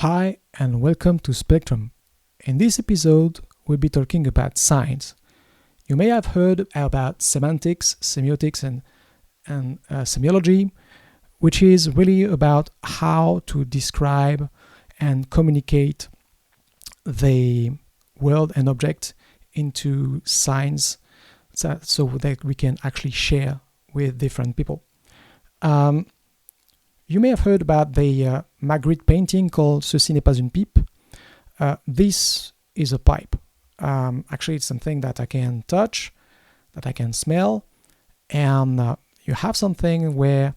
Hi and welcome to Spectrum. In this episode, we'll be talking about signs. You may have heard about semantics, semiotics, and semiology, which is really about how to describe and communicate the world and object into signs so that we can actually share with different people. You may have heard about the Magritte painting called Ceci n'est pas une pipe. This is a pipe. Actually, it's something that I can touch, that I can smell, and you have something where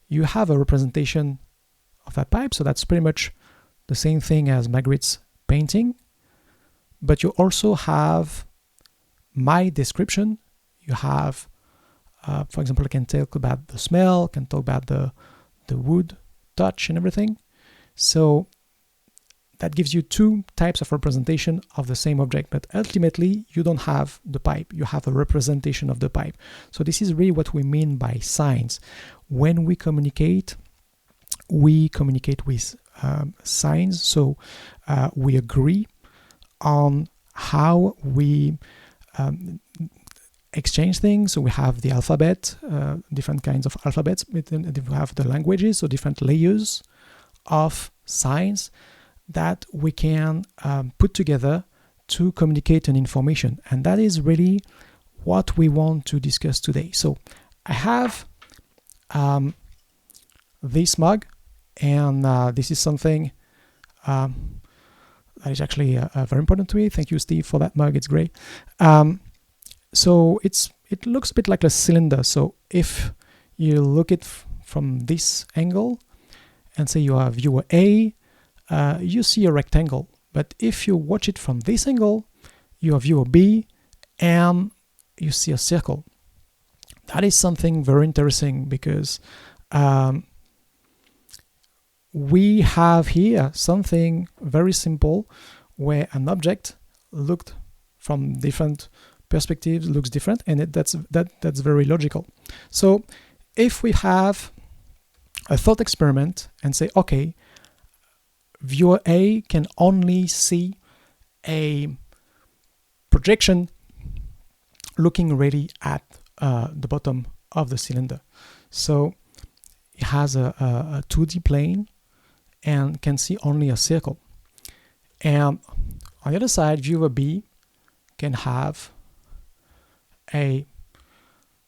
you have a representation of that pipe. So that's pretty much the same thing as Magritte's painting. But you also have my description. You have, for example, I can talk about the smell, can talk about the wood touch and everything. So that gives you two types of representation of the same object, but ultimately you don't have the pipe, you have a representation of the pipe. So this is really what we mean by signs. When we communicate with signs. So we agree on how we exchange things. So we have the alphabet, different kinds of alphabets. We have the languages, so different layers of signs that we can put together to communicate an information. And that is really what we want to discuss today. So I have this mug, and this is something that is actually very important to me. Thank you, Steve, for that mug. It's great. So it looks a bit like a cylinder. So if you look at from this angle and say you are viewer A, you see a rectangle. But if you watch it from this angle, you are viewer B and you see a circle. That is something very interesting because we have here something very simple where an object looked from different perspectives looks different, and that's very logical. So if we have a thought experiment and say, okay, viewer A can only see a projection looking really at the bottom of the cylinder. So it has a 2D plane and can see only a circle. And on the other side, viewer B can have a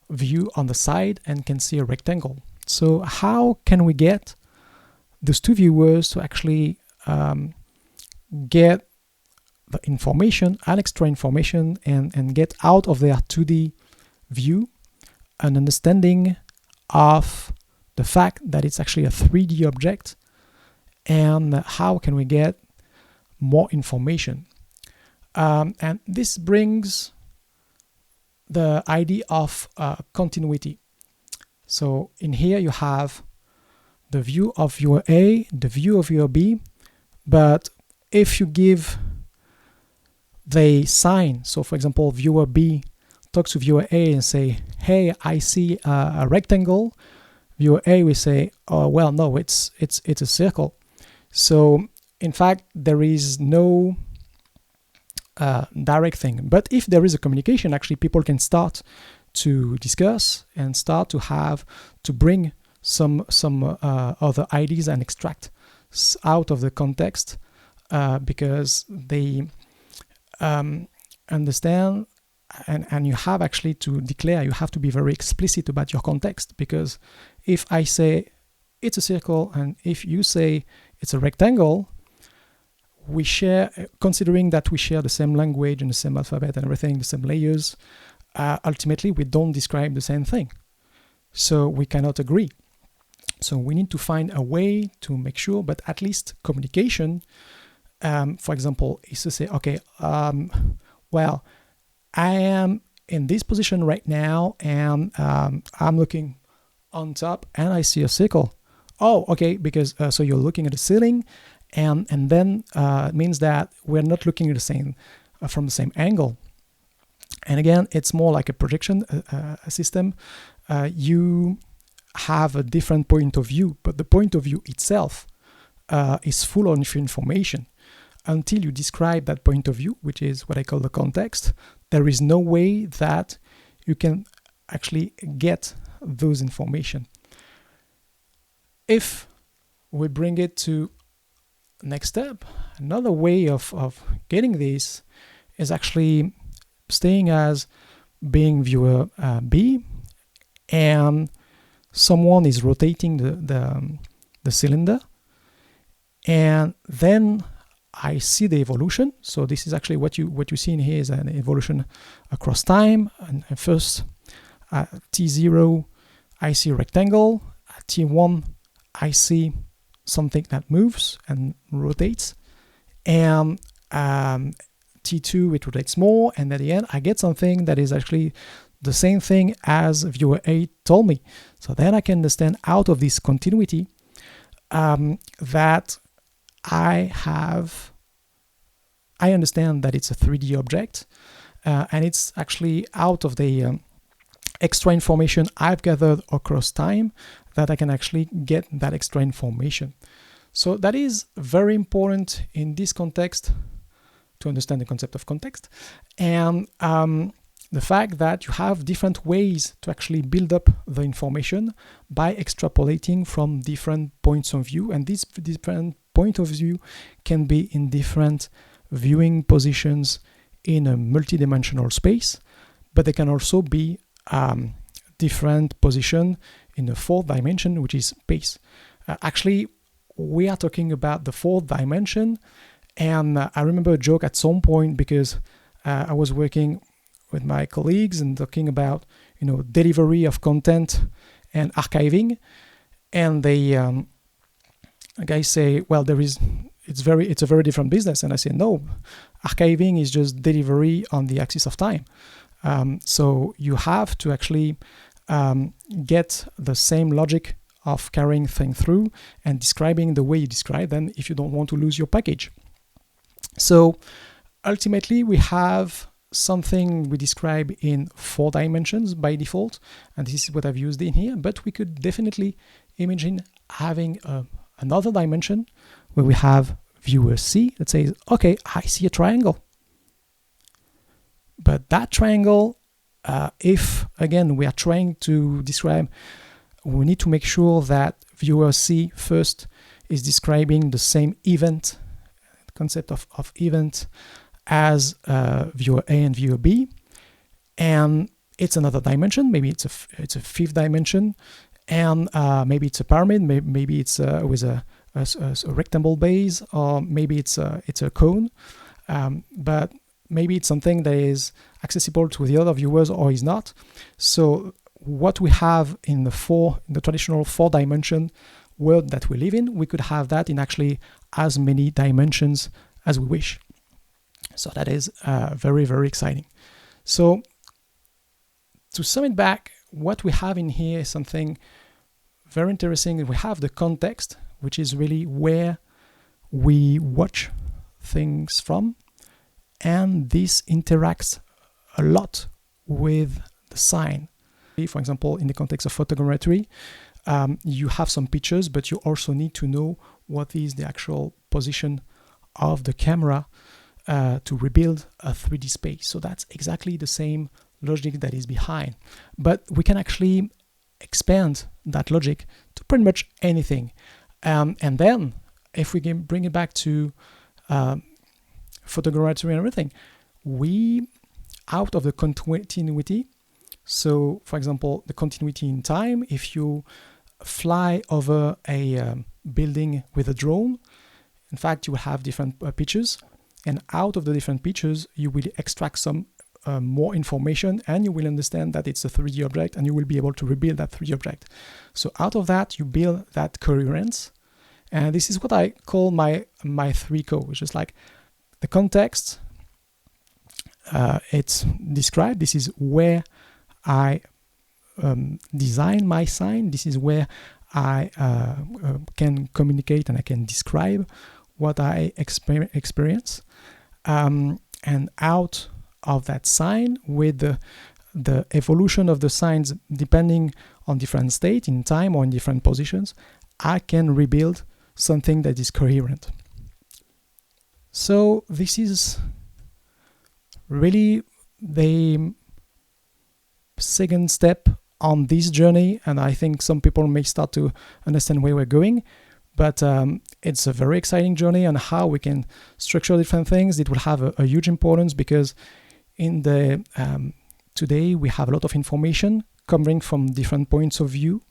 view on the side and can see a rectangle. So how can we get those two viewers to actually get the information, an extra information, and get out of their 2D view an understanding of the fact that it's actually a 3D object, and how can we get more information? And this brings the idea of continuity. So in here you have the view of viewer A, the view of viewer B, but if you give the sign, so for example, viewer B talks to viewer A and say, hey, I see a rectangle. Viewer A will say, oh, well, no, it's a circle. So in fact, there is no direct thing. But if there is a communication, actually people can start to discuss and start to bring some other ideas and extract out of the context because they understand, and you have actually to declare, you have to be very explicit about your context, because if I say it's a circle and if you say it's a rectangle, we share, considering that we share the same language and the same alphabet and everything, the same layers, ultimately we don't describe the same thing. So we cannot agree. So we need to find a way to make sure, but at least communication, for example, is to say, okay, well, I am in this position right now and I'm looking on top and I see a circle. Oh, okay, because so you're looking at the ceiling, and then it means that we're not looking at the same from the same angle. And again, it's more like a projection system. You have a different point of view, but the point of view itself is full of information. Until you describe that point of view, which is what I call the context, there is no way that you can actually get those information. If we bring it to next step, another way of getting this is actually staying as being viewer B, and someone is rotating the cylinder, and then I see the evolution. So this is actually what you see in here is an evolution across time. And first at T0 I see a rectangle, at T1 I see something that moves and rotates, and T2 it rotates more, and at the end I get something that is actually the same thing as viewer A told me. So then I can understand out of this continuity that I understand that it's a 3D object, and it's actually out of the extra information I've gathered across time that I can actually get that extra information. So that is very important in this context to understand the concept of context, and the fact that you have different ways to actually build up the information by extrapolating from different points of view, and these different point of view can be in different viewing positions in a multidimensional space, but they can also be different position in the fourth dimension, which is space. Actually, we are talking about the fourth dimension, and I remember a joke at some point because I was working with my colleagues and talking about delivery of content and archiving, and they guys say, well, it's a very different business, and I say no, archiving is just delivery on the axis of time. So you have to actually get the same logic of carrying things through and describing the way you describe them if you don't want to lose your package. So ultimately we have something we describe in 4 dimensions by default, and this is what I've used in here, but we could definitely imagine having another dimension where we have viewer C that says, okay, I see a triangle. But that triangle, if again we are trying to describe, we need to make sure that viewer C first is describing the same event, concept of event, as viewer A and viewer B, and it's another dimension. Maybe it's a 5th dimension, and maybe it's a pyramid. Maybe it's with a rectangle base, or maybe it's a cone. But maybe it's something that is accessible to the other viewers or is not. So what we have in the traditional 4-dimension world that we live in, we could have that in actually as many dimensions as we wish. So that is very, very exciting. So to sum it back, what we have in here is something very interesting. We have the context, which is really where we watch things from, and this interacts a lot with the sign. For example, in the context of photogrammetry, you have some pictures, but you also need to know what is the actual position of the camera to rebuild a 3D space. So that's exactly the same logic that is behind. But we can actually expand that logic to pretty much anything. And then if we can bring it back to photogrammetry and everything, we, out of the continuity, so for example, the continuity in time, if you fly over a building with a drone, in fact, you will have different pictures, and out of the different pictures, you will extract some more information, and you will understand that it's a 3D object, and you will be able to rebuild that 3D object. So out of that, you build that coherence, and this is what I call my 3Co, which is like the context. It's described. This is where I design my sign. This is where I can communicate and I can describe what I experience. And out of that sign, with the evolution of the signs depending on different state in time or in different positions, I can rebuild something that is coherent. So this is really the second step on this journey, and I think some people may start to understand where we're going. But it's a very exciting journey on how we can structure different things. It will have a huge importance because in the today we have a lot of information coming from different points of view,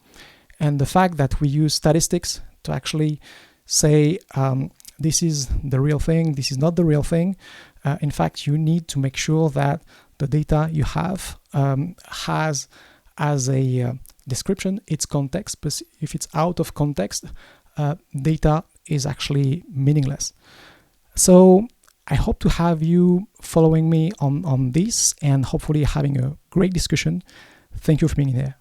and the fact that we use statistics to actually say this is the real thing, this is not the real thing. In fact, you need to make sure that the data you have has as a description its context, but if it's out of context, data is actually meaningless. So I hope to have you following me on this and hopefully having a great discussion. Thank you for being here.